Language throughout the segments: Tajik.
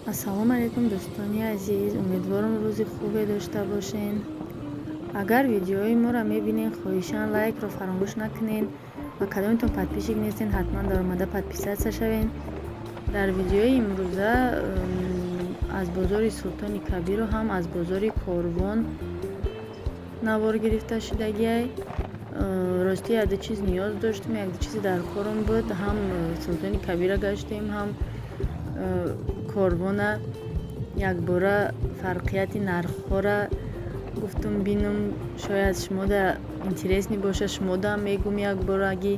ассалому алайкум дӯстони азиз, умедворам рӯзи хубе дошта бошен. Агар видеои моро мебинен, хоҳишан лайкро фаромӯш накунен ва кадомитон подписчик нестен, ҳатман даромада подписатсия шавен. Дар видеои имрӯза аз бозори Султони Кабиру ҳам аз бозори Корвон навор гирифта шудагиай. Рости якду чиз ниёз доштем, якду чизи дар корум буд. Ҳам Султони Кабира гаштем, ҳам Корвона. Якбора фарқияти нархҳора гуфтум бинум, шояд шумода интерес мебошад, шумодам мегум якборагӣ.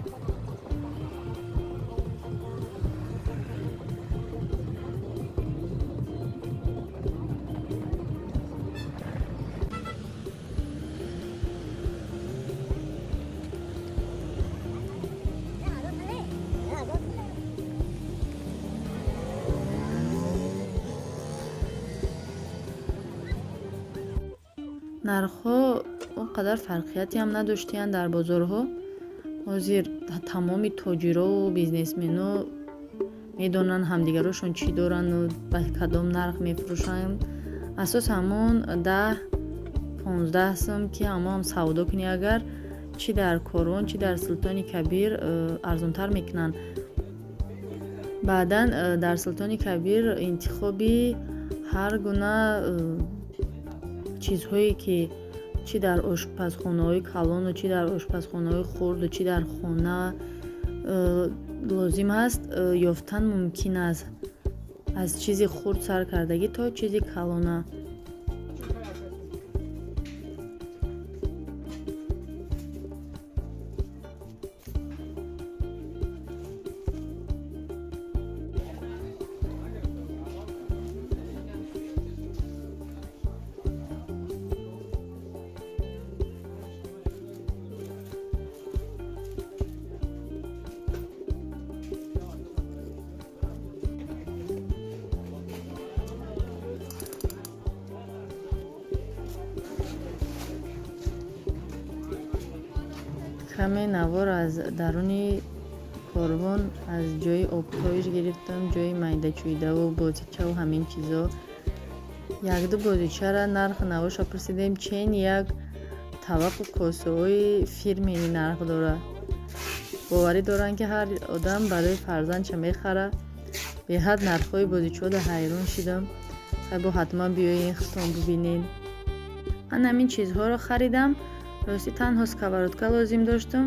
нархҳо он қадар фарқияте ҳам надоштиянд дар бозорҳо. ҳозир тамоми тоҷирову бизнесмено медонанд ҳамдигарошон чӣ дорану ба кадом нарх мефурӯшанд. асос ҳамон 10-15 сум ки ҳамон савдо кунӣ, агар чӣ дар Корвон, чӣ дар Султони Кабир арзонтар мекунанд. баъдан дар Султони Кабир интихоби ҳар гуна чизҳое ки чӣ дар ошпазхонаҳои калону чӣ дар ошпазхонаҳои хурду чӣ дар хона лозим аст ёфтан мумкин аст. аз чизи хурд сар кардагӣ то чизи калона. каме навор аз даруни Корвон, аз ҷои обтоиш гирифтам, ҷои майдачӯйдаву бозичаву ҳамин чизо. Якду бозичара нархи навоша пурсидем, чен як тавақу косаҳои фирмени нарх дорад. боварӣ доранд ки ҳар одам барои фарзандша мехарад. беҳад нархҳои бозичаҳода ҳайрон шудам. бо ҳатман биёед хитон бибинед. ман ҳамин чизҳоро харидам. рости танҳо сковородка лозим доштам.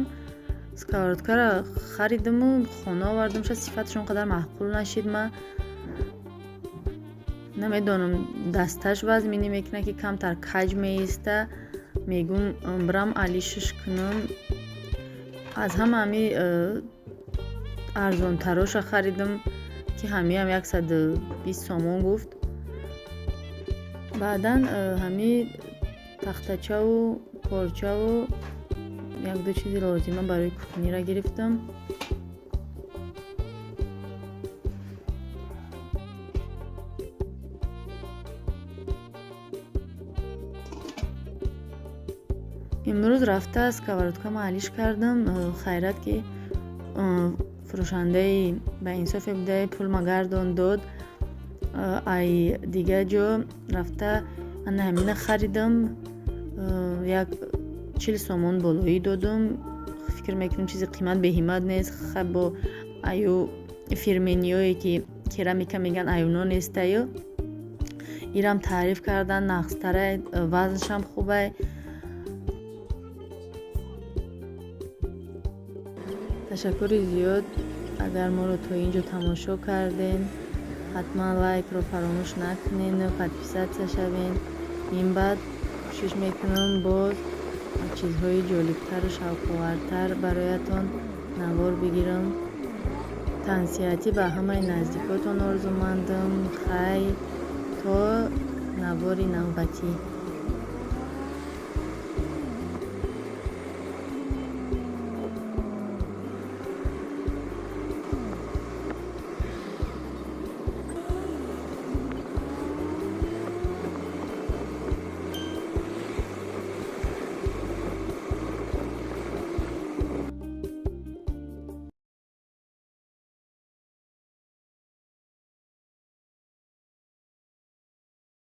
сковородкаро харидаму хона овардам. шояд сифаташ он қадар маъқул нашид. ман намедонам, дасташ вазмини мекунад ки камтар каҷ меиста. мегум бирам алишиш кунам. аз ҳамаи арзонтароша харидам ки ҳамиам 120 сомон гуфт. баъдан ҳами тахтачаву корчаву якду чизи лозима барои кухнира гирифтам. имрӯз рафта сковородка маълиш кардам. хайрат ки фурӯшандаи ба инсофе буда, пул магардон дод. ай дига ҷо рафта ман ҳамина харидам. як 40 сомон болоӣ додам. фикр мекунам чизи қимат беҳимат нест. бо аю фирмениое ки керамика меган аюно нестаю. ирам таъриф кардан, нақстара, вазншам хубай. ташаккури зиёд. агар моро то ин ҷо тамошо карден, ҳатман лайкро фаромӯш накунен, подписатсия шавен. ин баъд кӯшиш мекунам боз чизҳои ҷолибтару шавқовартар бароятон навор бигирам. тансиҳатӣ ба ҳамаи наздикотон орзумандам. хай то навори навбатӣ.